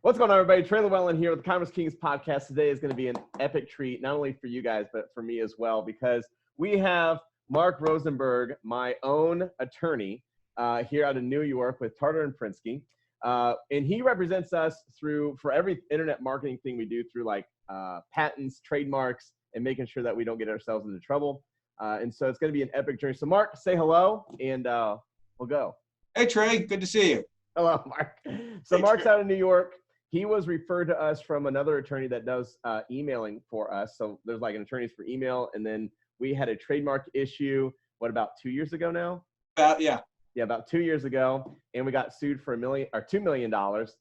What's going on, everybody? Trey Lewellen here with the Kommerce Kings podcast. Today is going to be an epic treat, not only for you guys, but for me as well, because we have Mark Rosenberg, my own attorney, here out of New York with Tarter and Prinsky. And he represents us for every internet marketing thing we do through like patents, trademarks, and making sure that we don't get ourselves into trouble. And so it's going to be an epic journey. So Mark, say hello, and we'll go. Hey, Trey. Good to see you. Hello, Mark. So Mark's out of New York. He was referred to us from another attorney that does emailing for us. So there's like an attorneys for email. And then we had a trademark issue, about 2 years ago now? Yeah, about 2 years ago. And we got sued for $2 million.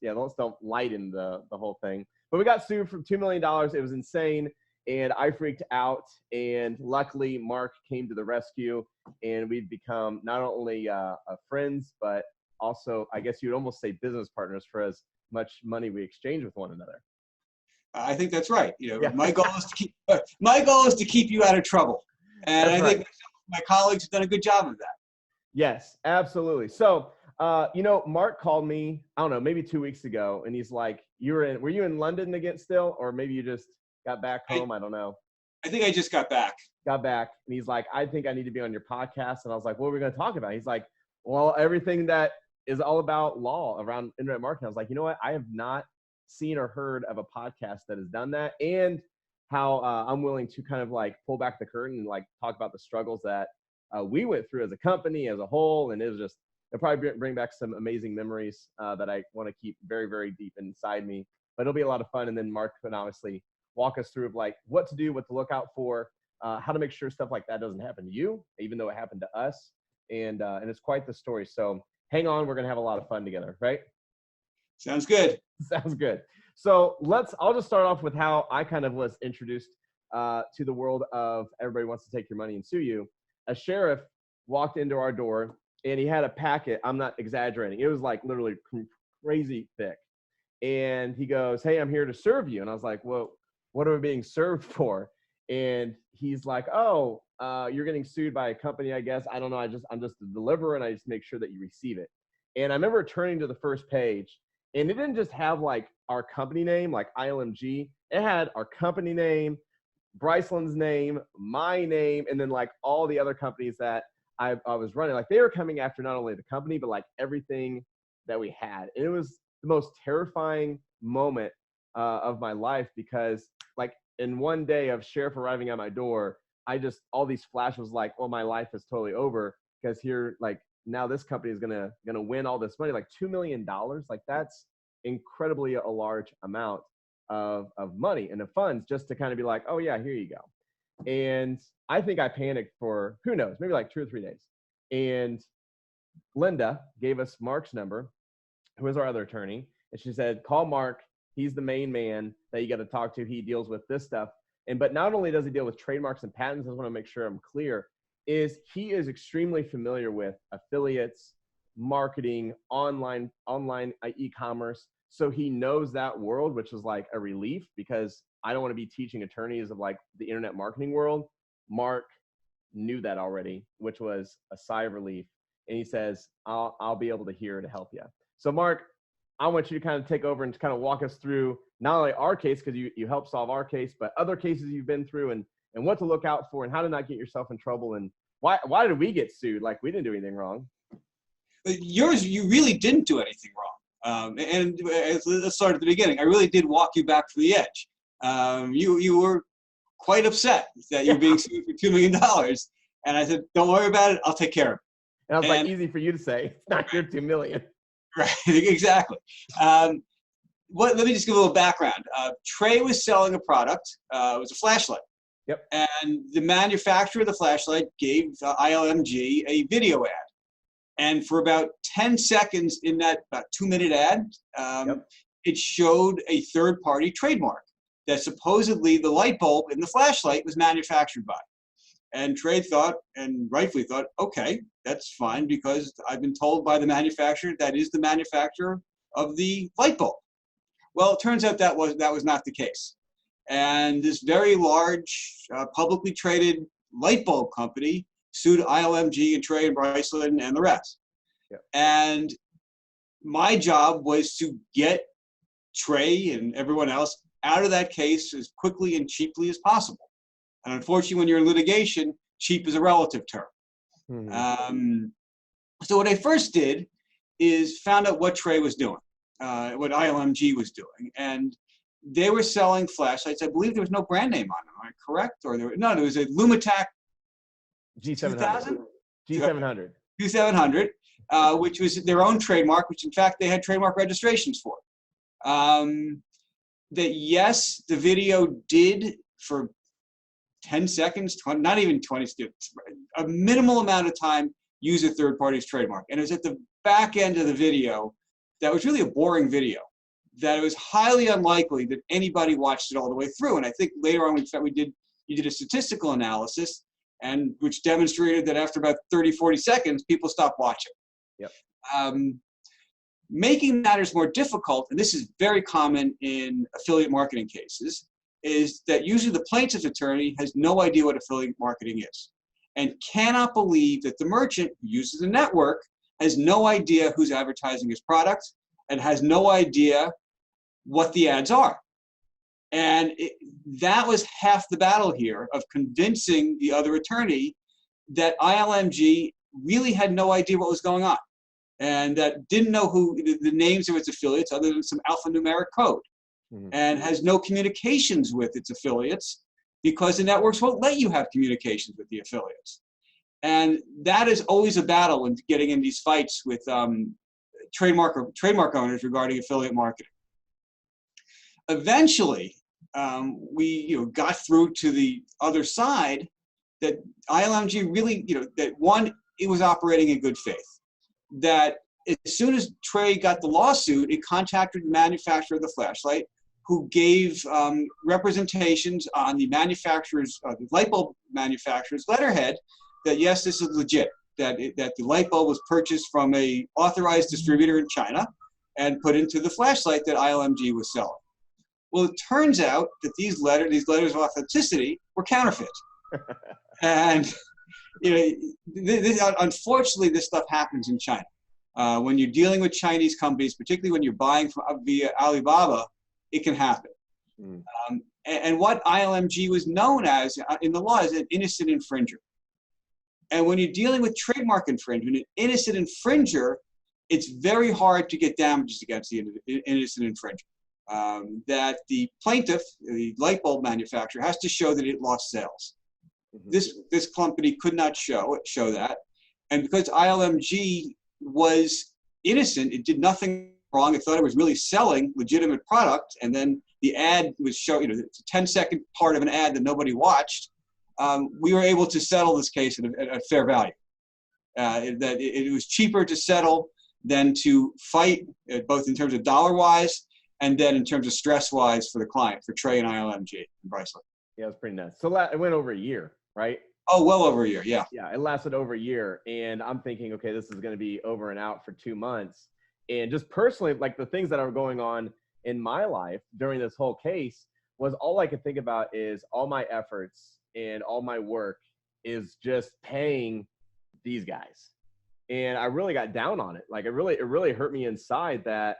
Yeah, don't lighten the whole thing. But we got sued for $2 million. It was insane. And I freaked out. And luckily, Mark came to the rescue. And we've become not only friends, but also, I guess you'd almost say business partners for as much money we exchange with one another. I think that's right. Yeah. My goal is to keep you out of trouble, and that's I think my colleagues have done a good job of that. Yes, absolutely. So, Mark called me, I don't know, maybe 2 weeks ago, and he's like, were you in London again still, or maybe you just got back home? I don't know. I think I just got back. And he's like, I think I need to be on your podcast. And I was like, what are we going to talk about? He's like, well, everything that is all about law around internet marketing. I was like, you know what? I have not seen or heard of a podcast that has done that, and how I'm willing to kind of like pull back the curtain and like talk about the struggles that we went through as a company as a whole. And it'll probably bring back some amazing memories that I want to keep very, very deep inside me, but it'll be a lot of fun. And then Mark can obviously walk us through of like what to do, what to look out for, how to make sure stuff like that doesn't happen to you, even though it happened to us. And it's quite the story. So hang on, we're going to have a lot of fun together, right? Sounds good. Sounds good. So I'll just start off with how I kind of was introduced to the world of everybody wants to take your money and sue you. A sheriff walked into our door and he had a packet. I'm not exaggerating. It was like literally crazy thick. And he goes, "Hey, I'm here to serve you." And I was like, "Well, what are we being served for?" And he's like, "Oh, you're getting sued by a company, I guess. I don't know. I'm just a deliverer, and I just make sure that you receive it." And I remember turning to the first page, and it didn't just have like our company name, like ILMG. It had our company name, Bryceland's name, my name, and then like all the other companies that I was running. Like they were coming after not only the company, but like everything that we had. And it was the most terrifying moment of my life, because like in one day of sheriff arriving at my door, all these flashes like, oh, my life is totally over, because here, like now this company is gonna win all this money, like $2 million. Like that's incredibly a large amount of money and of funds, just to kind of be like, oh yeah, here you go. And I think I panicked for, who knows, maybe like 2 or 3 days. And Linda gave us Mark's number, who is our other attorney. And she said, call Mark. He's the main man that you got to talk to. He deals with this stuff. But not only does he deal with trademarks and patents, I just want to make sure I'm clear, is he is extremely familiar with affiliates, marketing, online e-commerce. So he knows that world, which is like a relief, because I don't want to be teaching attorneys of like the internet marketing world. Mark knew that already, which was a sigh of relief. And he says, I'll be able to help you. So Mark, I want you to kind of take over and kind of walk us through not only our case, because you helped solve our case, but other cases you've been through, and what to look out for, and how to not get yourself in trouble, and why did we get sued? Like we didn't do anything wrong. Yours, you really didn't do anything wrong. And let's start at the beginning. I really did walk you back to the edge. You were quite upset that you're being sued for $2 million. And I said, don't worry about it. I'll take care of it. And I was like, easy for you to say. It's not your $2 million. Right, exactly. Let me just give a little background. Trey was selling a product. It was a flashlight. Yep. And the manufacturer of the flashlight gave ILMG a video ad. And for about 10 seconds in that about 2-minute ad, it showed a third-party trademark that supposedly the light bulb in the flashlight was manufactured by. And Trey thought, and rightfully thought, okay, that's fine, because I've been told by the manufacturer that is the manufacturer of the light bulb. Well, it turns out that was not the case. And this very large, publicly traded light bulb company sued ILMG and Trey and Bryceland and the rest. Yep. And my job was to get Trey and everyone else out of that case as quickly and cheaply as possible. And unfortunately, when you're in litigation, cheap is a relative term. Mm-hmm. So what I first did is found out what Trey was doing, what ILMG was doing. And they were selling flashlights. I believe there was no brand name on them. Am I correct? Or there was a Lumitac G700. G700. G700, which was their own trademark, which in fact they had trademark registrations for. That yes, the video did for 10 seconds, 20, not even 20, a minimal amount of time use a third party's trademark. And it was at the back end of the video that was really a boring video, that it was highly unlikely that anybody watched it all the way through. And I think later on you did a statistical analysis, and which demonstrated that after about 30, 40 seconds, people stopped watching. Yep. Making matters more difficult, and this is very common in affiliate marketing cases, is that usually the plaintiff's attorney has no idea what affiliate marketing is and cannot believe that the merchant who uses the network has no idea who's advertising his product and has no idea what the ads are. And that was half the battle here of convincing the other attorney that ILMG really had no idea what was going on, and that didn't know who the names of its affiliates other than some alphanumeric code, and has no communications with its affiliates because the networks won't let you have communications with the affiliates. And that is always a battle when getting in these fights with trademark owners regarding affiliate marketing. Eventually, we got through to the other side that ILMG really, that one, it was operating in good faith. That as soon as Trey got the lawsuit, it contacted the manufacturer of the flashlight, who gave representations on the manufacturer's, the light bulb manufacturer's letterhead that yes, this is legit, that the light bulb was purchased from a authorized distributor in China and put into the flashlight that ILMG was selling. Well, it turns out that these letters of authenticity were counterfeit. And unfortunately, this stuff happens in China. When you're dealing with Chinese companies, particularly when you're buying via Alibaba, it can happen. And what ILMG was known as in the law is an innocent infringer. And when you're dealing with trademark infringement, an innocent infringer, it's very hard to get damages against the innocent infringer. That the plaintiff, the light bulb manufacturer, has to show that it lost sales. This company could not show that. And because ILMG was innocent, it did nothing wrong. It thought it was really selling legitimate product. And then the ad was it's a 10-second part of an ad that nobody watched. We were able to settle this case at a fair value. That it was cheaper to settle than to fight, both in terms of dollar-wise and then in terms of stress-wise for the client, for Trey and ILMG and Bryceland. Yeah, it was pretty nuts. So it went over a year, right? Oh, well over a year, yeah. Yeah, it lasted over a year. And I'm thinking, okay, this is going to be over and out for 2 months. And just personally, like the things that are going on in my life during this whole case was all I could think about is all my efforts and all my work is just paying these guys. And I really got down on it. Like it really hurt me inside that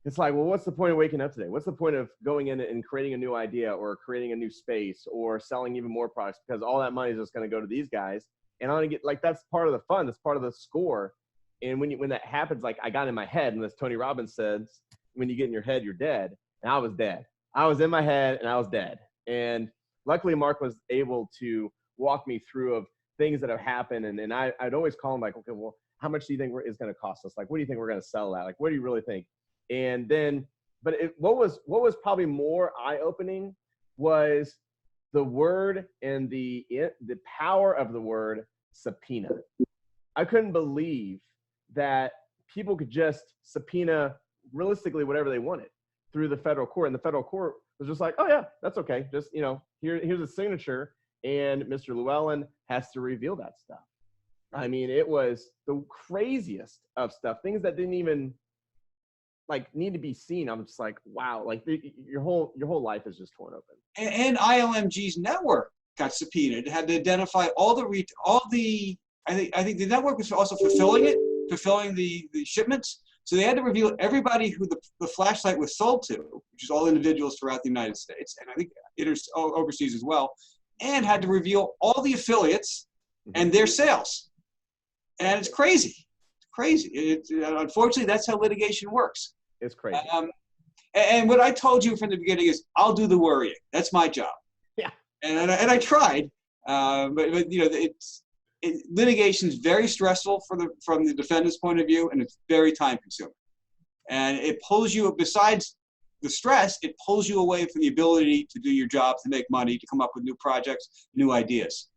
it's like, well, what's the point of waking up today? What's the point of going in and creating a new idea or creating a new space or selling even more products, because all that money is just going to go to these guys. And I'm going to get like, that's part of the fun. That's part of the score. And when that happens, like I got in my head, and as Tony Robbins says, when you get in your head, you're dead. And I was dead. I was in my head and I was dead. And luckily Mark was able to walk me through of things that have happened. And I'd always call him like, okay, well, how much do you think it's going to cost us? Like, what do you think we're going to sell at? Like, what do you really think? And then, but what was probably more eye-opening was the word and the power of the word subpoena. I couldn't believe that people could just subpoena realistically whatever they wanted through the federal court. And the federal court was just like, oh yeah, that's okay. Just, here's a signature, and Mr. Lewellen has to reveal that stuff. I mean, it was the craziest of stuff, things that didn't even like need to be seen. I'm just like, wow, like your whole life is just torn open. And ILMG's network got subpoenaed. It had to identify all the I think the network was also fulfilling the shipments. So they had to reveal everybody who the flashlight was sold to, which is all individuals throughout the United States, and I think overseas as well, and had to reveal all the affiliates and their sales. And it's crazy. It's crazy. Unfortunately, that's how litigation works. It's crazy. And what I told you from the beginning is, I'll do the worrying. That's my job. Yeah. And I tried, but you know, litigation is very stressful from the defendant's point of view, and it's very time consuming. And it pulls you, besides the stress, it pulls you away from the ability to do your job, to make money, to come up with new projects, new ideas.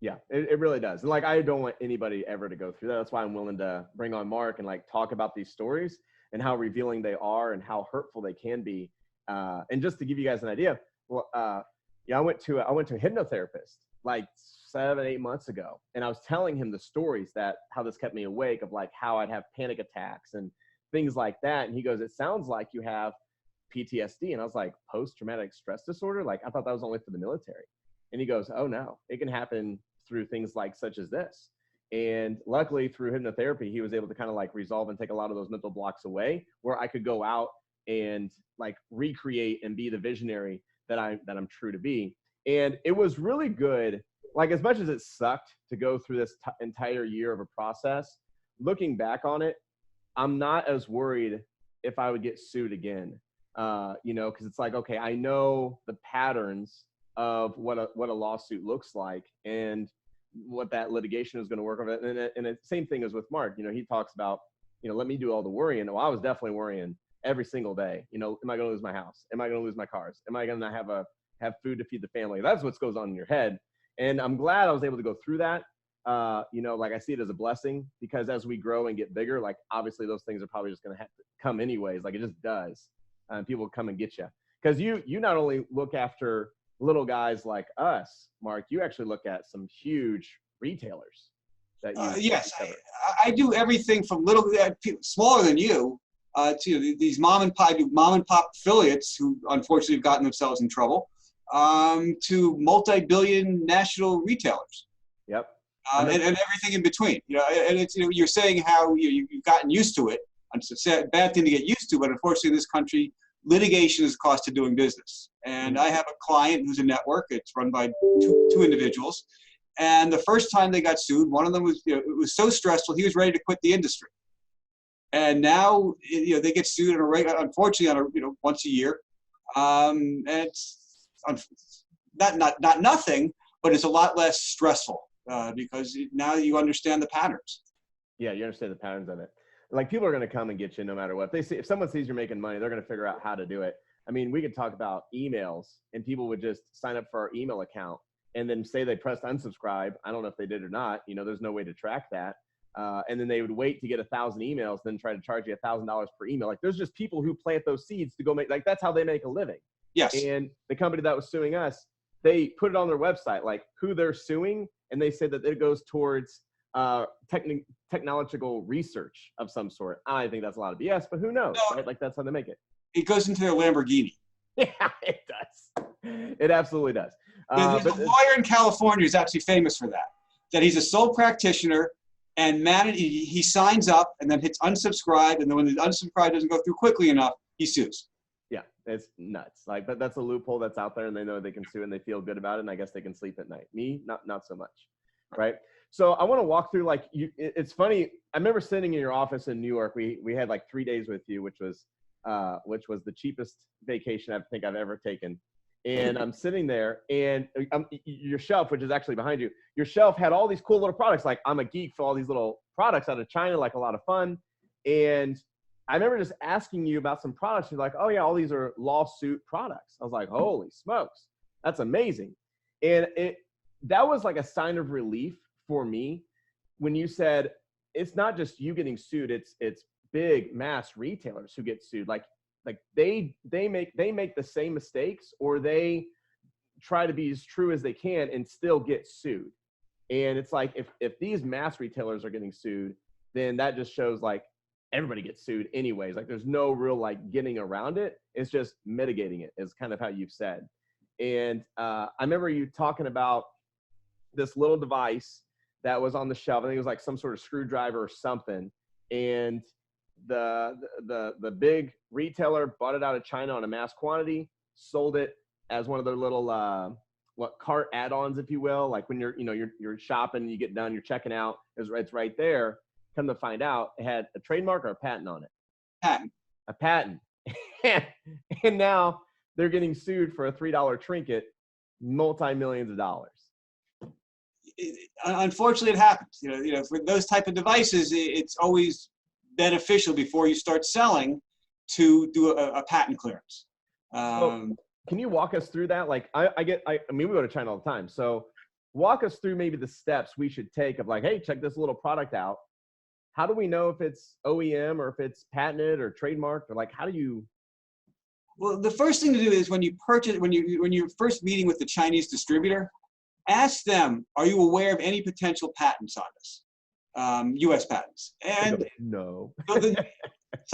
Yeah, it really does. And like, I don't want anybody ever to go through that. That's why I'm willing to bring on Mark and like talk about these stories and how revealing they are and how hurtful they can be. And just to give you guys an idea, well, I went to a hypnotherapist like 7-8 months ago, and I was telling him the stories how this kept me awake, of like how I'd have panic attacks and things like that. And he goes, "It sounds like you have PTSD." And I was like, "Post-traumatic stress disorder? Like, I thought that was only for the military." And he goes, "Oh no, it can happen through things like such as this." And luckily through hypnotherapy, he was able to kind of like resolve and take a lot of those mental blocks away, where I could go out and like recreate and be the visionary that I'm true to be. And it was really good. Like, as much as it sucked to go through this entire year of a process, looking back on it, I'm not as worried if I would get sued again. You know, because it's like, okay, I know the patterns of what a lawsuit looks like and what that litigation is going to work on. And the same thing is with Mark. You know, he talks about, you know, let me do all the worrying. Well, I was definitely worrying every single day. You know, am I going to lose my house? Am I going to lose my cars? Am I going to have food to feed the family? That's what goes on in your head. And I'm glad I was able to go through that. You know, like, I see it as a blessing, because as we grow and get bigger, like, obviously those things are probably just going to have to come anyways. Like, it just does. People come and get you, because you not only look after little guys like us, Mark, you actually look at some huge retailers that you yes, I do everything from little smaller than you to these mom and pop affiliates who unfortunately have gotten themselves in trouble, to multi-billion national retailers. Yep. And everything in between. You know, and it's, you know, you're saying how you've gotten used to it. It's a bad thing to get used to, but unfortunately in this country, litigation is the cost of doing business. And I have a client who's a network. It's run by two individuals. And the first time they got sued, one of them was, you know, it was so stressful, he was ready to quit the industry. And now, you know, they get sued unfortunately once a year. And it's not nothing, but it's a lot less stressful because now you understand the patterns. Yeah, you understand the patterns of it. Like, people are going to come and get you no matter what. If someone sees you're making money, they're going to figure out how to do it. I mean, we could talk about emails, and people would just sign up for our email account and then say they pressed unsubscribe. I don't know if they did or not. You know, there's no way to track that. And then they would wait to get 1,000 emails, then try to charge you $1,000 per email. Like, there's just people who plant those seeds to go make, like, that's how they make a living. Yes. And the company that was suing us, they put it on their website, like, who they're suing. And they said that it goes towards technological research of some sort. I think that's a lot of BS, but who knows, right? Like, that's how they make it. It goes into their Lamborghini. Yeah, it does. It absolutely does. There's a lawyer in California who's actually famous for that he's a sole practitioner, and he signs up and then hits unsubscribe, and then when the unsubscribe doesn't go through quickly enough, he sues. Yeah, it's nuts. Like, that's a loophole that's out there, and they know they can sue, and they feel good about it, and I guess they can sleep at night. Me, not so much, right? So I want to walk through, like, it's funny. I remember sitting in your office in New York. We had like 3 days with you, which was the cheapest vacation I think I've ever taken. And I'm sitting there, and your shelf, which is actually behind you, your shelf had all these cool little products. Like, I'm a geek for all these little products out of China, like a lot of fun. And I remember just asking you about some products. You're like, "Oh yeah, all these are lawsuit products." I was like, "Holy smokes, that's amazing." And that was like a sign of relief for me when you said it's not just you getting sued, it's big mass retailers who get sued. Like they make the same mistakes, or they try to be as true as they can and still get sued. And it's like, if these mass retailers are getting sued, then that just shows like everybody gets sued anyways. Like, there's no real like getting around it. It's just mitigating it, is kind of how you've said. And I remember you talking about this little device that was on the shelf. I think it was like some sort of screwdriver or something. And the big retailer bought it out of China on a mass quantity, sold it as one of their little cart add-ons, if you will. Like when you're shopping, you get done, you're checking out, it's right there. Come to find out, it had a trademark or a patent on it. Patent. A patent. And now they're getting sued for a $3 trinket, multi-millions of dollars. Unfortunately, it happens. For those type of devices, it's always beneficial before you start selling to do a patent clearance. So can you walk us through that? Like, I mean, we go to China all the time. So walk us through maybe the steps we should take of like, hey, check this little product out. How do we know if it's OEM or if it's patented or trademarked, or like, how do you? Well, the first thing to do is when you're first meeting with the Chinese distributor, ask them, are you aware of any potential patents on this? U.S. patents. And no.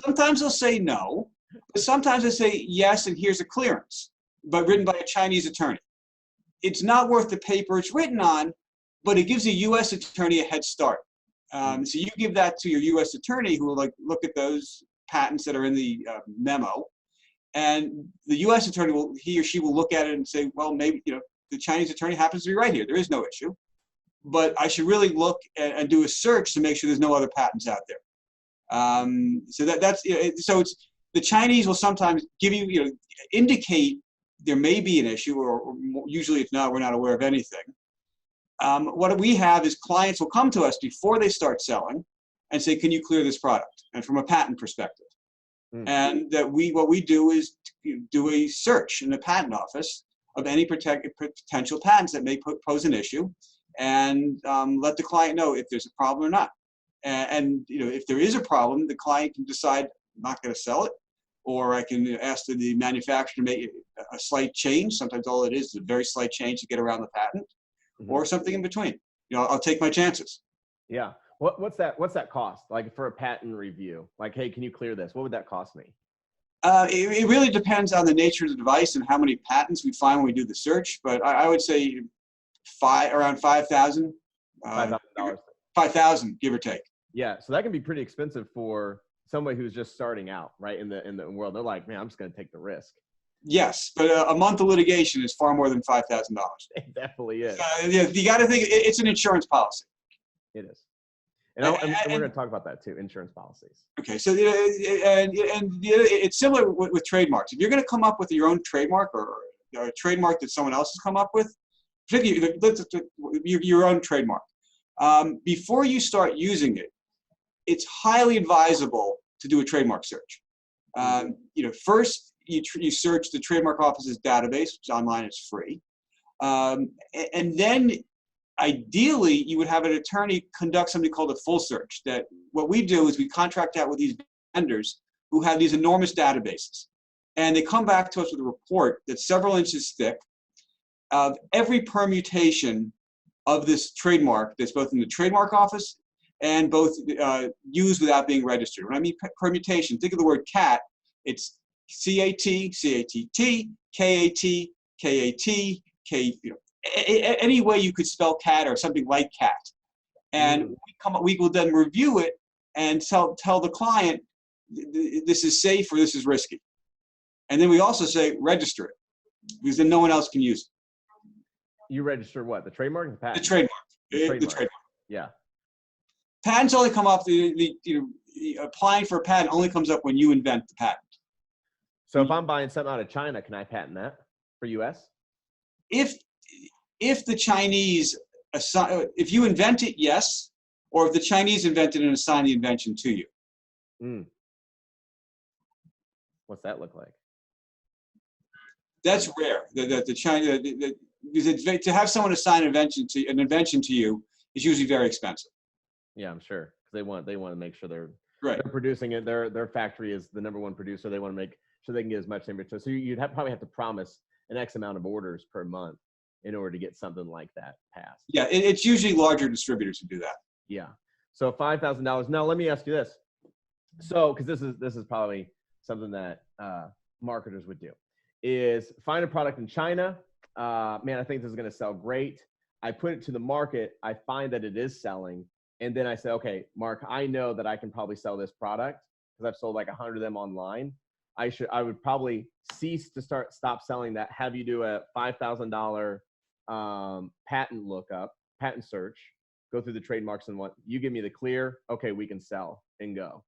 Sometimes they'll say no, but sometimes they say yes, and here's a clearance, but written by a Chinese attorney. It's not worth the paper it's written on, but it gives a U.S. attorney a head start. So you give that to your U.S. attorney, who will look at those patents that are in the memo, and the U.S. attorney he or she will look at it and say, well, maybe the Chinese attorney happens to be right here. There is no issue, but I should really look and do a search to make sure there's no other patents out there. So it's the Chinese will sometimes give you, indicate there may be an issue, or usually it's not. We're not aware of anything. What we have is clients will come to us before they start selling and say, can you clear this product? And from a patent perspective. And what we do is do a search in the patent office of any potential patents that may pose an issue, and let the client know if there's a problem or not. And if there is a problem, the client can decide, I'm not going to sell it, or I can ask the manufacturer to make a slight change. Sometimes all it is a very slight change to get around the patent, or something in between. I'll take my chances. Yeah. What's that cost? Like for a patent review, like, hey, can you clear this? What would that cost me? It really depends on the nature of the device and how many patents we find when we do the search. But I would say around $5,000. $5,000. $5,000, give or take. Yeah. So that can be pretty expensive for somebody who's just starting out, right? In the world, they're like, man, I'm just going to take the risk. Yes, but a month of litigation is far more than $5,000. It definitely is. Yeah, you got to think it's an insurance policy. It is. And we're going to talk about that too, insurance policies. Okay, so it's similar with trademarks. If you're going to come up with your own trademark, or a trademark that someone else has come up with, particularly your own trademark, before you start using it, it's highly advisable to do a trademark search. First you search the trademark office's database, which online is free, and then ideally, you would have an attorney conduct something called a full search. That what we do is we contract out with these vendors who have these enormous databases. And they come back to us with a report that's several inches thick of every permutation of this trademark that's both in the trademark office and both used without being registered. When I mean permutation, think of the word cat. It's C-A-T, C-A-T-T, K-A-T, K-A-T, K, any way you could spell cat or something like cat. And we will then review it and tell the client, this is safe or this is risky. And then we also say, register it, because then no one else can use it. You register what? The trademark or the patent? The trademark. The trademark. Yeah. Patents only come up, applying for a patent only comes up when you invent the patent. So if I'm buying something out of China, can I patent that for US? If the Chinese if you invent it, yes, or if the Chinese invent it and assign the invention to you. What's that look like? That's rare. The China, because to have someone assign an invention to you is usually very expensive. Yeah, I'm sure, because they want to make sure they're producing it. Their factory is the #1 producer. They want to make sure they can get as much inventory. So you'd probably have to promise an X amount of orders per month in order to get something like that passed. Yeah, it's usually larger distributors who do that. Yeah. So $5,000. Now let me ask you this. So, because this is probably something that marketers would do, is find a product in China. Man, I think this is going to sell great. I put it to the market. I find that it is selling. And then I say, okay, Mark, I know that I can probably sell this product. because I've sold like 100 of them online, I would probably stop selling that, have you do a $5,000 patent search, go through the trademarks and what you give me the clear, okay, we can sell and go.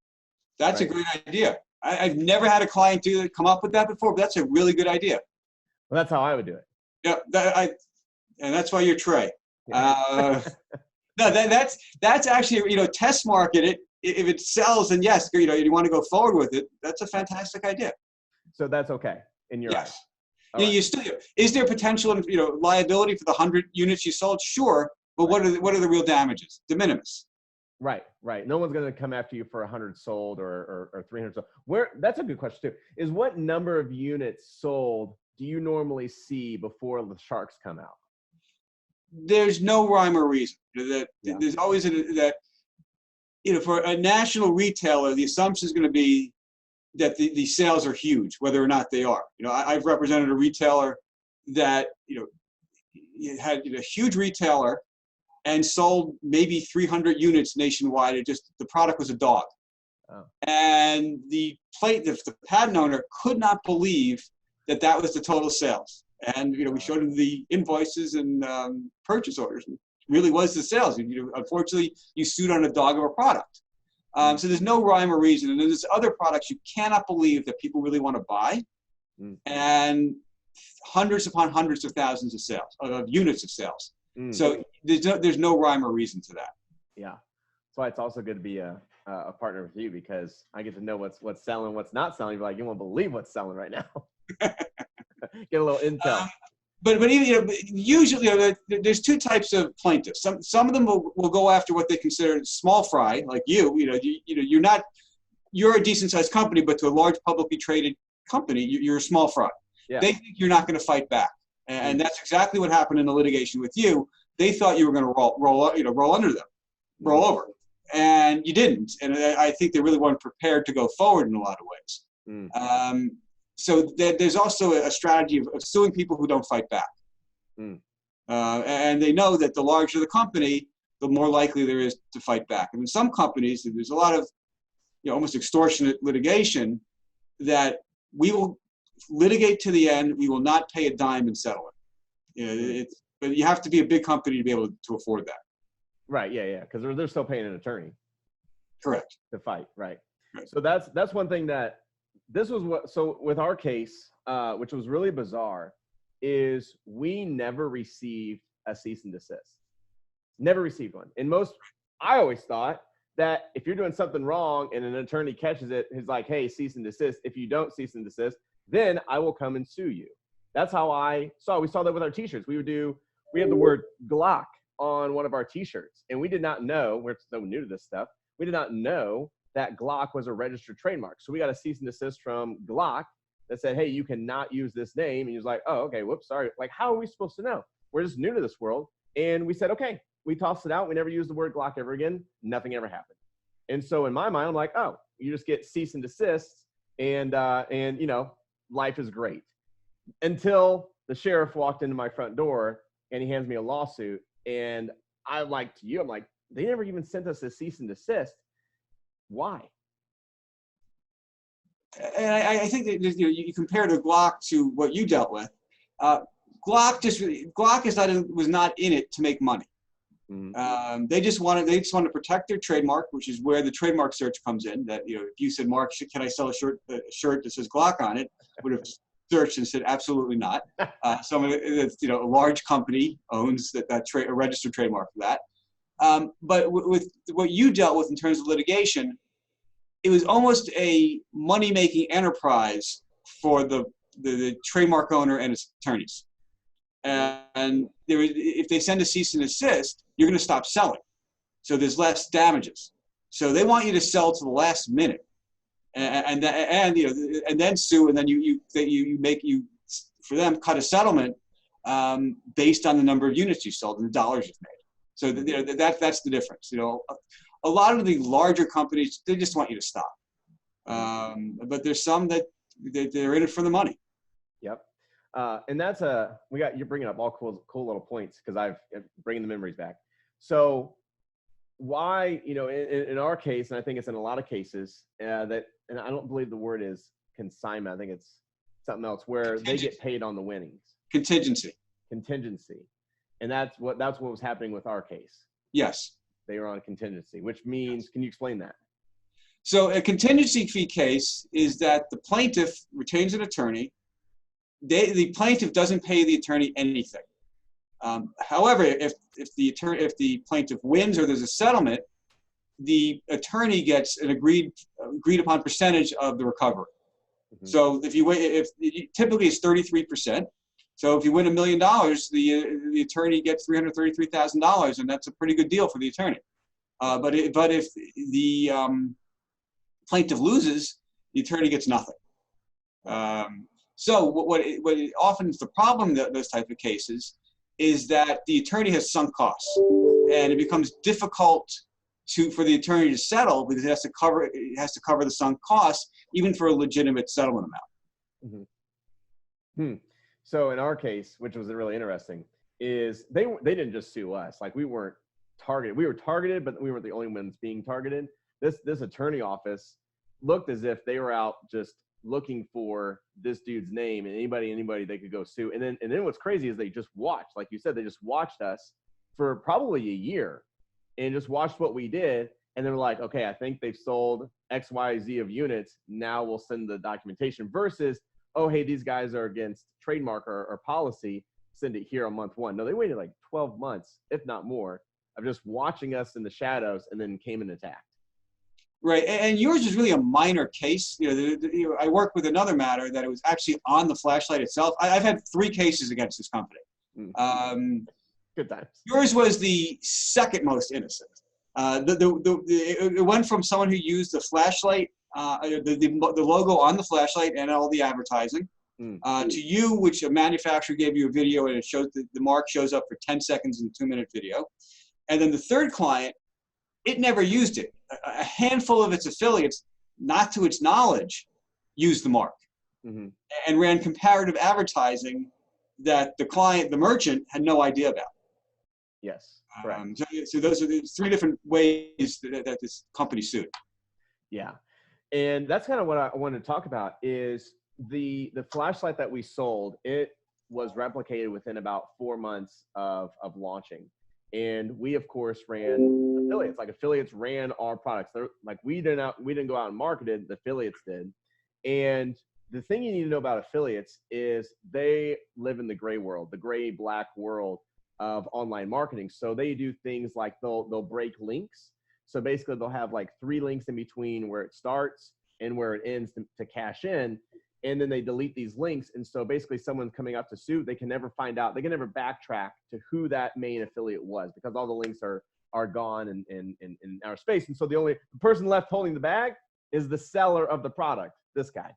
That's a great idea. I've never had a client come up with that before, but that's a really good idea. Well, that's how I would do it. Yeah, and that's why you're Trey. Yeah. No, that's actually, test market it. If it sells, then yes, you want to go forward with it. That's a fantastic idea. So that's okay in your eyes. Yes. You still, is there potential in, liability for the 100 units you sold? Sure, but what are the real damages? De minimis. Right. No one's going to come after you for 100 sold or 300 sold. That's a good question too. Is what number of units sold do you normally see before the sharks come out? There's no rhyme or reason. There's always for a national retailer, the assumption is going to be that the sales are huge, whether or not they are. I've represented a retailer that had a huge retailer and sold maybe 300 units nationwide. The product was a dog. Oh. And the patent owner could not believe that was the total sales. And we showed him the invoices and purchase orders. It really was the sales. Unfortunately, you sued on a dog of a product. So there's no rhyme or reason. And there's other products you cannot believe that people really want to buy, and hundreds upon hundreds of thousands of sales, of units of sales. So there's no rhyme or reason to that. Yeah. That's why it's also good to be a partner with you, because I get to know what's selling, what's not selling. You're like, you won't believe what's selling right now. Get a little intel. But even, usually there's two types of plaintiffs. Some of them will go after what they consider small fry, like you're a decent sized company, but to a large publicly traded company, you're a small fry. Yeah. They think you're not going to fight back. And that's exactly what happened in the litigation with you. They thought you were going to roll under them, roll over, and you didn't. And I think they really weren't prepared to go forward in a lot of ways. So there's also a strategy of suing people who don't fight back. And they know that the larger the company, the more likely there is to fight back. And in some companies, there's a lot of almost extortionate litigation that we will litigate to the end. We will not pay a dime in settlement. But you have to be a big company to be able to afford that. Right. Yeah. Because they're still paying an attorney. Correct. To fight. Right. So that's one thing that so with our case, which was really bizarre, is we never received a cease and desist. Never received one. And I always thought that if you're doing something wrong and an attorney catches it, he's like, hey, cease and desist. If you don't cease and desist, then I will come and sue you. That's how we saw that with our t-shirts. We had the word Glock on one of our t-shirts, and we did not know, we're so new to this stuff, we did not know that Glock was a registered trademark. So we got a cease and desist from Glock that said, hey, you cannot use this name. And he was like, oh, okay, whoops, sorry. Like, how are we supposed to know? We're just new to this world. And we said, okay, we tossed it out. We never used the word Glock ever again. Nothing ever happened. And so in my mind, I'm like, oh, you just get cease and desist, and life is great. Until the sheriff walked into my front door and he hands me a lawsuit. And I'm like, they never even sent us a cease and desist. Why? And I think that you compare the Glock to what you dealt with. Glock was not in it to make money. They just wanted to protect their trademark, which is where the trademark search comes in. That if you said, Mark, can I sell a shirt that says Glock on it? Would have searched and said absolutely not. Someone that's a large company owns a registered trademark for that. But with what you dealt with in terms of litigation, it was almost a money-making enterprise for the trademark owner and its attorneys. And if they send a cease and desist, you're going to stop selling. So there's less damages. So they want you to sell to the last minute, and then sue, and then you for them cut a settlement based on the number of units you sold and the dollars you've made. So that's the difference. A lot of the larger companies, they just want you to stop. But there's some that they're in it for the money. Yep. And that's you're bringing up all cool little points, because I'm bringing the memories back. So why, you know, in our case, and I think it's in a lot of cases, that, and I don't believe the word is consignment. I think it's something else where they get paid on the winnings. Contingency. And that's what was happening with our case. Yes. They were on contingency, which means, can you explain that? So a contingency fee case is that the plaintiff retains an attorney. The plaintiff doesn't pay the attorney anything. However, if the plaintiff wins or there's a settlement, the attorney gets an agreed upon percentage of the recovery. Mm-hmm. So typically it's 33%. So if you win $1 million, the attorney gets $333,000, and that's a pretty good deal for the attorney. But if the plaintiff loses, the attorney gets nothing. So what often is the problem in those type of cases is that the attorney has sunk costs, and it becomes difficult for the attorney to settle because it has to cover the sunk costs, even for a legitimate settlement amount. Mm-hmm. So in our case, which was really interesting, is they didn't just sue us. Like, we weren't targeted. We were targeted, but we weren't the only ones being targeted. This attorney office looked as if they were out just looking for this dude's name and anybody they could go sue. And then what's crazy is they just watched, like you said, they just watched us for probably a year and just watched what we did. And they were like, okay, I think they've sold X, Y, Z of units. Now we'll send the documentation versus, oh, hey, these guys are against trademark or policy. Send it here on month one. No, they waited like 12 months, if not more, of just watching us in the shadows and then came and attacked. Right, and yours is really a minor case. I work with another matter that it was actually on the flashlight itself. I've had 3 cases against this company. Good times. Yours was the second most innocent. It went from someone who used the flashlight, the logo on the flashlight and all the advertising, to you, which a manufacturer gave you a video and it shows the mark shows up for 10 seconds in a 2-minute video. And then the third client, it never used it. A handful of its affiliates, not to its knowledge, used the mark and ran comparative advertising that the merchant, had no idea about. Yes, correct. So those are the 3 different ways that this company sued. Yeah, and that's kind of what I wanted to talk about is the flashlight that we sold. It was replicated within about 4 months of launching. And we, of course, ran affiliates. Like, affiliates ran our products. They're, like, we didn't go out and market it. The affiliates did. And the thing you need to know about affiliates is they live in the gray world, the gray-black world of online marketing. So they do things like they'll break links. So basically, they'll have like 3 links in between where it starts and where it ends to cash in. And then they delete these links. And so basically someone coming up to sue, they can never find out, they can never backtrack to who that main affiliate was because all the links are gone in our space. And so the person left holding the bag is the seller of the product, this guy.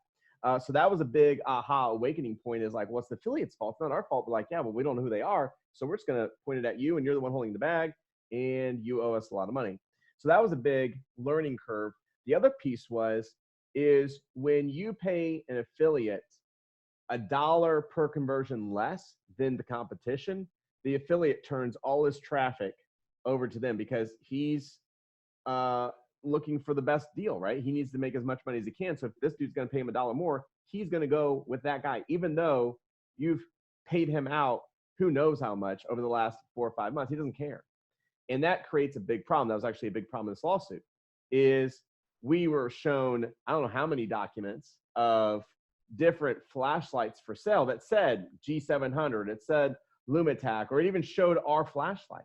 So that was a big aha awakening point, is like, what's the affiliate's fault? It's not our fault. But like, yeah, well, we don't know who they are. So we're just going to point it at you, and you're the one holding the bag, and you owe us a lot of money. So that was a big learning curve. The other piece is when you pay an affiliate $1 per conversion less than the competition, the affiliate turns all his traffic over to them because he's looking for the best deal, right? He needs to make as much money as he can. So if this dude's going to pay him $1 more, he's going to go with that guy, even though you've paid him out who knows how much over the last 4 or 5 months. He doesn't care. And that creates a big problem. That was actually a big problem in this lawsuit, is we were shown, I don't know how many documents of different flashlights for sale that said G700, it said Lumitac, or it even showed our flashlight.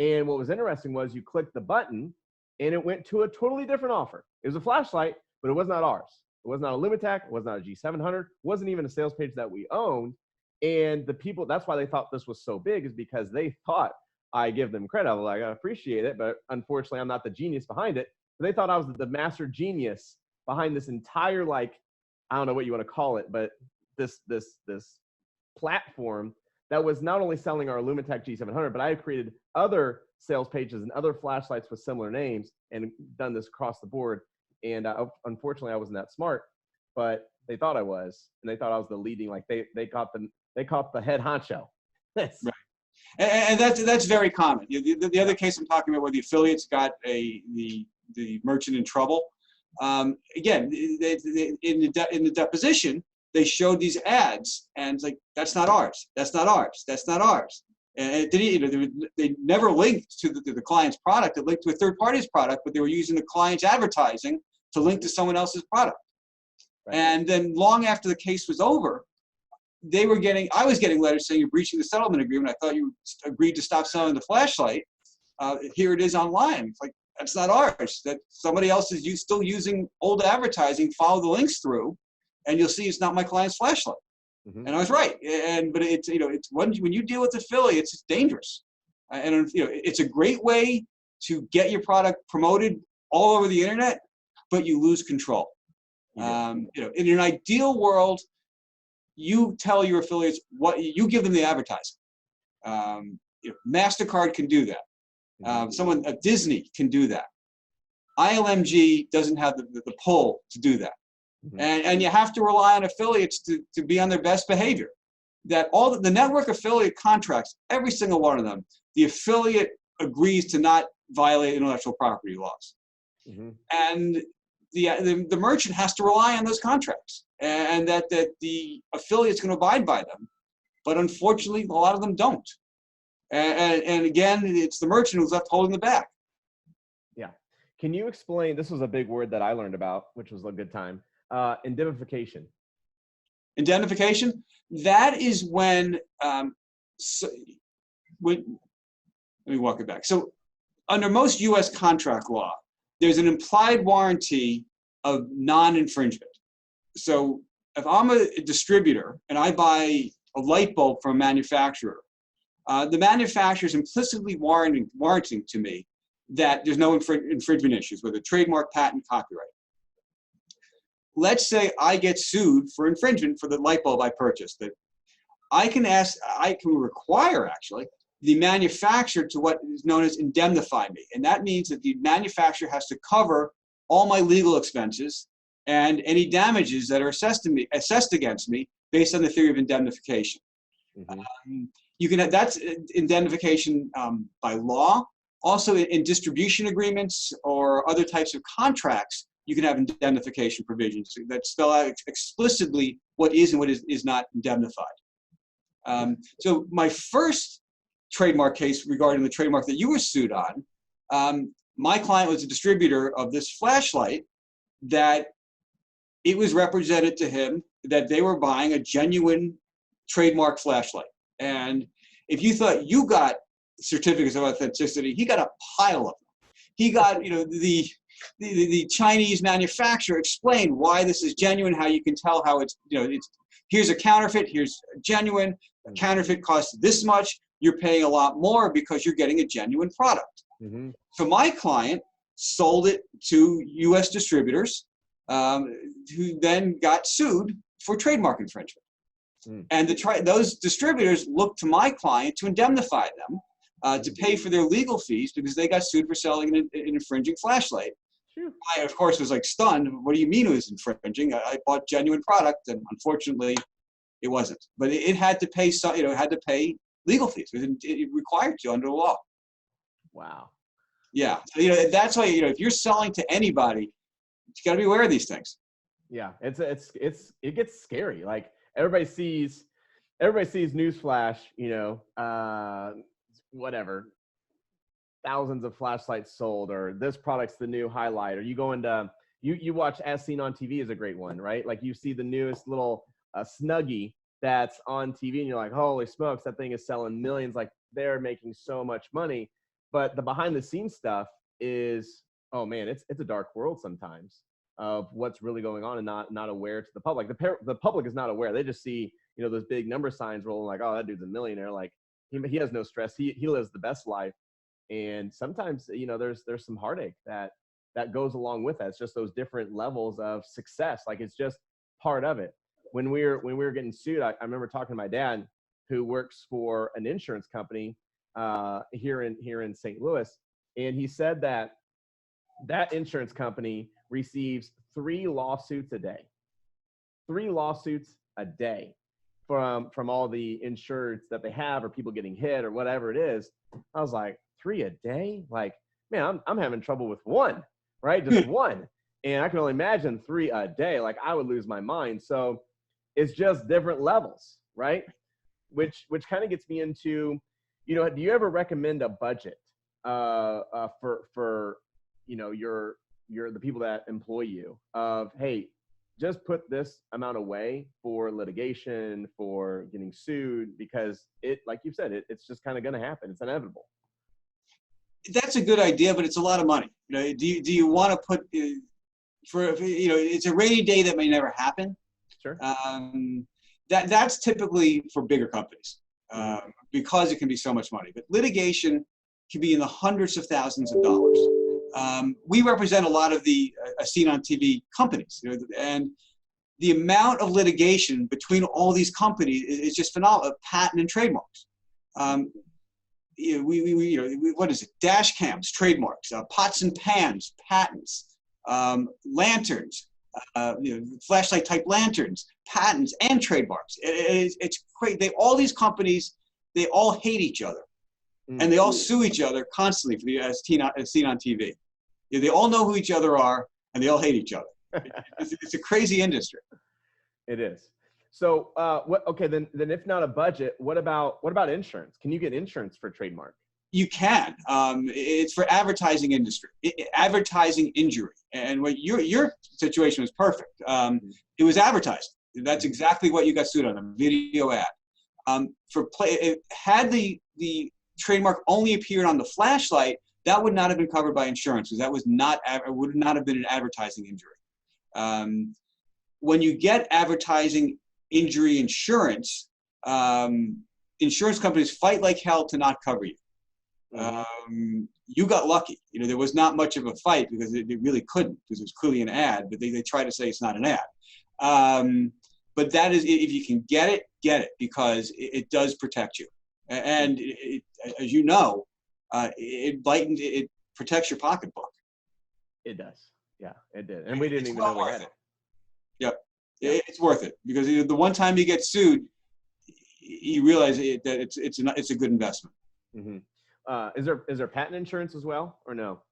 And what was interesting was you clicked the button and it went to a totally different offer. It was a flashlight, but it was not ours. It was not a Lumitac. It was not a G700. It wasn't even a sales page that we owned. And the people, that's why they thought this was so big, is because they thought, I give them credit. I was like, I appreciate it, but unfortunately, I'm not the genius behind it. But they thought I was the master genius behind this entire, like, I don't know what you want to call it, but this platform that was not only selling our Lumitac G700, but I had created other sales pages and other flashlights with similar names and done this across the board. And unfortunately, I wasn't that smart, but they thought I was, and they thought I was the leading, like they caught the head honcho. Right. And that's very common. The other case I'm talking about where the affiliates got the merchant in trouble. Again, in the deposition, they showed these ads, and it's like, that's not ours. That's not ours. That's not ours. And it didn't, they never linked to the client's product. It linked to a third party's product, but they were using the client's advertising to link to someone else's product. Right. And then long after the case was over, I was getting letters saying you're breaching the settlement agreement. I thought you agreed to stop selling the flashlight. Here it is online. It's like, that's not ours. That somebody else is still using old advertising. Follow the links through, and you'll see it's not my client's flashlight. Mm-hmm. And I was right. But it's when you deal with affiliates, it's dangerous. And it's a great way to get your product promoted all over the internet, but you lose control. Yeah. In an ideal world, you tell your affiliates what you give them the advertising. MasterCard can do that. Someone at Disney can do that. ILMG doesn't have the pull to do that. Mm-hmm. And you have to rely on affiliates to be on their best behavior. That all the network affiliate contracts, every single one of them, the affiliate agrees to not violate intellectual property laws. Mm-hmm. And the merchant has to rely on those contracts, and that the affiliate's going to abide by them. But unfortunately, a lot of them don't. And again, it's the merchant who's left holding the bag. Yeah. Can you explain, this was a big word that I learned about, which was a good time, indemnification. Indemnification? That is when let me walk it back. So under most U.S. contract law, there's an implied warranty of non-infringement. So if I'm a distributor and I buy a light bulb from a manufacturer, the manufacturer is implicitly warranting to me that there's no infringement issues with a trademark, patent, copyright. Let's say I get sued for infringement for the light bulb I purchased. That I can require actually the manufacturer to what is known as indemnify me. And that means that the manufacturer has to cover all my legal expenses and any damages that are assessed against me based on the theory of indemnification. Mm-hmm. That's indemnification by law. Also in distribution agreements or other types of contracts, you can have indemnification provisions that spell out explicitly what is and what is not indemnified. So my first trademark case regarding the trademark that you were sued on, my client was a distributor of this flashlight that it was represented to him that they were buying a genuine trademark flashlight. And if you thought you got certificates of authenticity, he got a pile of them. He got, the Chinese manufacturer explained why this is genuine, how you can tell how it's, here's a counterfeit, here's a genuine. A counterfeit costs this much. You're paying a lot more because you're getting a genuine product. Mm-hmm. So my client sold it to U.S. distributors who then got sued for trademark infringement. Mm. And those distributors looked to my client to indemnify them to pay for their legal fees because they got sued for selling an infringing flashlight. Sure. I, of course, was like stunned. What do you mean it was infringing? I bought genuine product, and unfortunately, it wasn't. But it had to pay. It had to pay legal fees. It required to under the law. Wow. Yeah. So, that's why, if you're selling to anybody, you got to be aware of these things. Yeah. It gets scary. Like everybody sees newsflash, whatever, thousands of flashlights sold, or this product's the new highlight, or you go into, you watch As Seen on TV is a great one, right? Like you see the newest little Snuggie that's on TV and you're like, holy smokes, that thing is selling millions. Like they're making so much money. But the behind the scenes stuff is, oh man, it's a dark world sometimes of what's really going on and not aware to the public. The public is not aware. They just see, those big number signs rolling like, oh, that dude's a millionaire. Like he has no stress. He lives the best life. And sometimes, there's some heartache that goes along with that. It's just those different levels of success. Like it's just part of it. When we were getting sued, I remember talking to my dad, who works for an insurance company here in St. Louis, and he said that insurance company receives 3 lawsuits a day. 3 lawsuits a day from all the insureds that they have, or people getting hit or whatever it is. I was like, 3 a day? Like, man, I'm having trouble with one, right? Just one. And I can only imagine 3 a day. Like, I would lose my mind. So it's just different levels, right? Which kind of gets me into, you know, do you ever recommend a budget for you know, your the people that employ you, of, hey, just put this amount away for litigation, for getting sued, because it, like you said, it's just kind of going to happen. It's inevitable. That's a good idea, but it's a lot of money. You know, do you want to put for, you know, it's a rainy day that may never happen. Sure. That's typically for bigger companies because it can be so much money. But litigation can be in the hundreds of thousands of dollars. We represent a lot of the seen on TV companies, you know, and the amount of litigation between all these companies is just phenomenal. Patent and trademarks. You know, what is it? Dash cams, trademarks, pots and pans, patents, lanterns, you know, flashlight type lanterns, patents, and trademarks. It's crazy. All these companies, they all hate each other, and they all sue each other constantly for the as seen on TV. Yeah, they all know who each other are, and they all hate each other. It's a crazy industry. It is. So, okay, then if not a budget, what about insurance? Can you get insurance for trademark? You can. It's for advertising industry, advertising injury. And what your situation was perfect. It was advertising. That's exactly what you got sued on, a video ad. Had the trademark only appeared on the flashlight, that would not have been covered by insurance, because that would not have been an advertising injury. When you get advertising injury insurance, insurance companies fight like hell to not cover you. You got lucky. You know, there was not much of a fight because they really couldn't, because it was clearly an ad, but they try to say it's not an ad. But that is, if you can get it, because it does protect you. And as you know, it protects your pocketbook. It does. Yeah, it did. And we didn't even know we had it. Yep. It's worth it, because the one time you get sued, you realize that it's a good investment. Is there patent insurance as well, or no?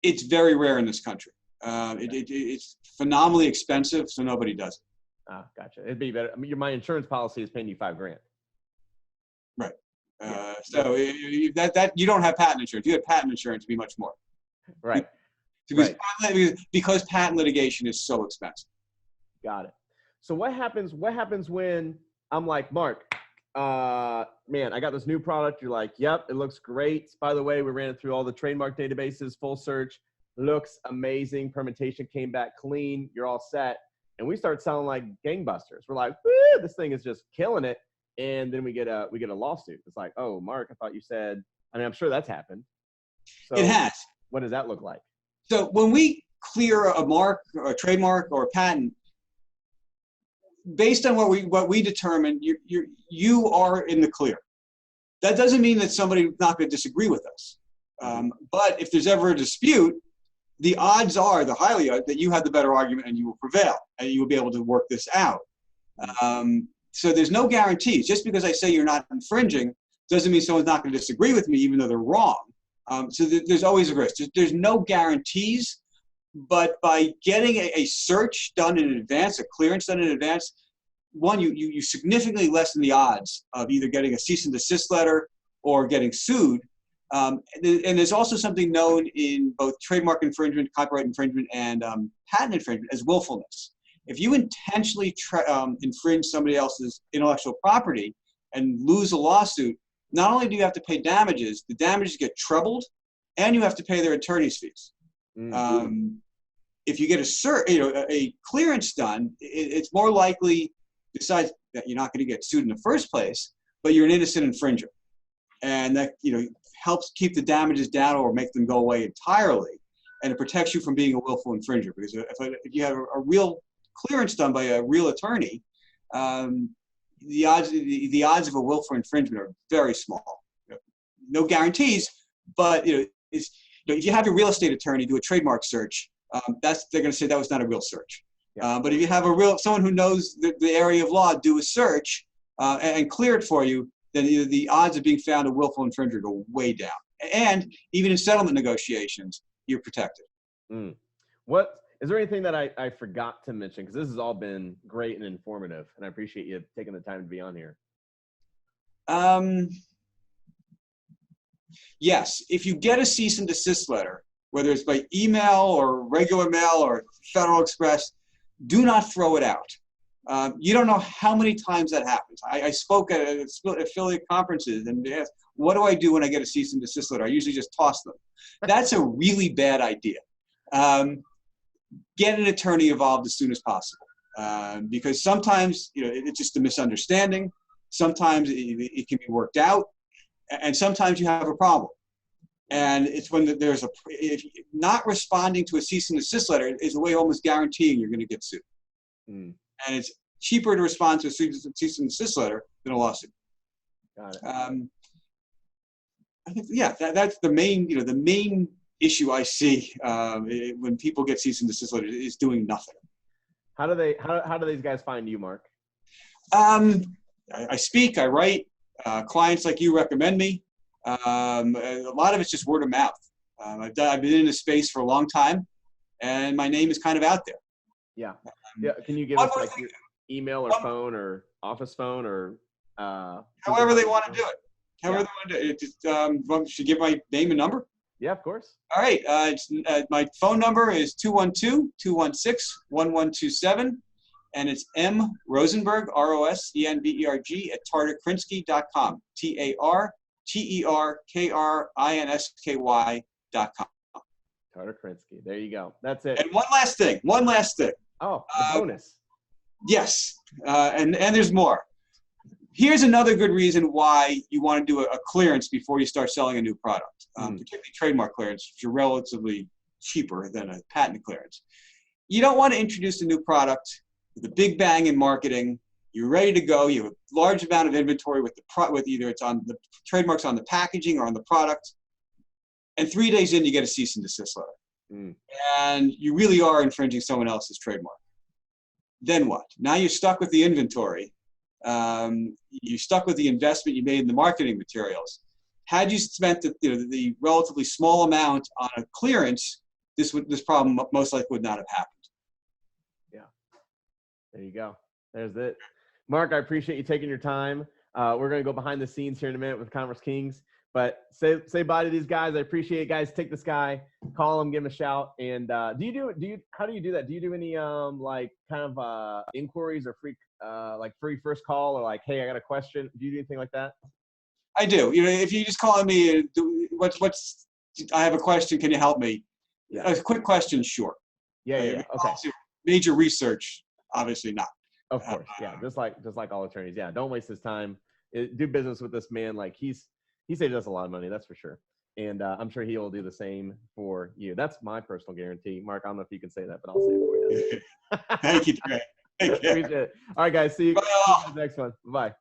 It's very rare in this country. It's phenomenally expensive, so nobody does it. Gotcha. It'd be better. I mean, my insurance policy is paying you $5,000. Right. So that you don't have patent insurance. If you had patent insurance, it'd be much more. Right. Because patent litigation is so expensive. Got it. So what happens when I'm like, Mark, man, I got this new product. You're like, yep, it looks great. By the way, we ran it through all the trademark databases, full search, looks amazing. Permutation came back clean. You're all set. And we start sounding like gangbusters. We're like, woo, this thing is just killing it. And then we get a lawsuit. It's like, oh, Mark, I thought you said, I mean, I'm sure that's happened. So it has. What does that look like? So when we clear a mark or a trademark or a patent, based on what we determine, you are in the clear. That doesn't mean that somebody's not going to disagree with us. But if there's ever a dispute, the odds are, the highly odds, that you have the better argument and you will prevail and you will be able to work this out. So there's no guarantees. Just because I say you're not infringing doesn't mean someone's not going to disagree with me, even though they're wrong. So there's always a risk. There's no guarantees, but by getting a search done in advance, a clearance done in advance, one, you significantly lessen the odds of either getting a cease and desist letter or getting sued. And there's also something known in both trademark infringement, copyright infringement, and patent infringement as willfulness. If you intentionally infringe somebody else's intellectual property and lose a lawsuit, not only do you have to pay damages, the damages get trebled, and you have to pay their attorney's fees. If you get a clearance done, it's more likely, besides that you're not going to get sued in the first place, but you're an innocent infringer, and that helps keep the damages down or make them go away entirely, and it protects you from being a willful infringer. Because if you have a real clearance done by a real attorney, the odds of a willful infringement are very small. No guarantees, but if you have your real estate attorney do a trademark search, they're going to say that was not a real search. Yeah. But if you have someone who knows the area of law, do a search and clear it for you, then the odds of being found a willful infringer go way down. And even in settlement negotiations, you're protected. Mm. What is there anything that I forgot to mention? Because this has all been great and informative, and I appreciate you taking the time to be on here. Yes, if you get a cease and desist letter, whether it's by email or regular mail or Federal Express, do not throw it out. You don't know how many times that happens. I spoke at affiliate conferences and they asked, what do I do when I get a cease and desist letter? I usually just toss them. That's a really bad idea. Get an attorney involved as soon as possible, because sometimes it's just a misunderstanding. Sometimes it can be worked out, and sometimes you have a problem. And it's when if not responding to a cease and desist letter is a way of almost guaranteeing you're going to get sued. Mm. And it's cheaper to respond to a cease and desist letter than a lawsuit. Got it. I think, yeah, that's the main, the main issue I see when people get cease and desist letters is doing nothing. How do these guys find you, Mark? I speak, I write. Clients like you recommend me. A lot of it's just word of mouth. I've been in this space for a long time, and my name is kind of out there. Yeah. Yeah. Can you give us like your email or phone or office phone or however they want to do it? However they want to do it. Just should give my name and number. Yeah, of course. All right. My phone number is 212-216-1127, and it's M Rosenberg, ROSENBERG @tarterkrinsky.com. TARTERKRINSKY.com. Tarter Krinsky. There you go. That's it. And one last thing. Oh, the bonus. Yes, and there's more. Here's another good reason why you want to do a clearance before you start selling a new product, particularly trademark clearance, which are relatively cheaper than a patent clearance. You don't want to introduce a new product with a big bang in marketing. You're ready to go. You have a large amount of inventory with either it's on the trademarks on the packaging or on the product, and 3 days in you get a cease and desist letter, and you really are infringing someone else's trademark. Then what? Now you're stuck with the inventory. You're stuck with the investment you made in the marketing materials. Had you spent the relatively small amount on a clearance, this problem most likely would not have happened. Yeah. There you go. There's it. Mark, I appreciate you taking your time. We're going to go behind the scenes here in a minute with Kommerce Kings, but say bye to these guys. I appreciate it, guys. Take this guy, call him, give him a shout. And how do you do that? Do you do any like kind of inquiries or free first call, or like, hey, I got a question? Do you do anything like that? I do. If you just call me, I have a question. Can you help me? Yeah. A quick question, sure. Yeah. Okay. Major research, obviously not. Of course, yeah. Just like all attorneys, yeah. Don't waste his time. Do business with this man. Like he saves us a lot of money, that's for sure. And I'm sure he will do the same for you. That's my personal guarantee. Mark, I don't know if you can say that, but I'll say it for you. Thank you, Trey. Appreciate it. All right, guys. See you in the next one. Bye. Bye.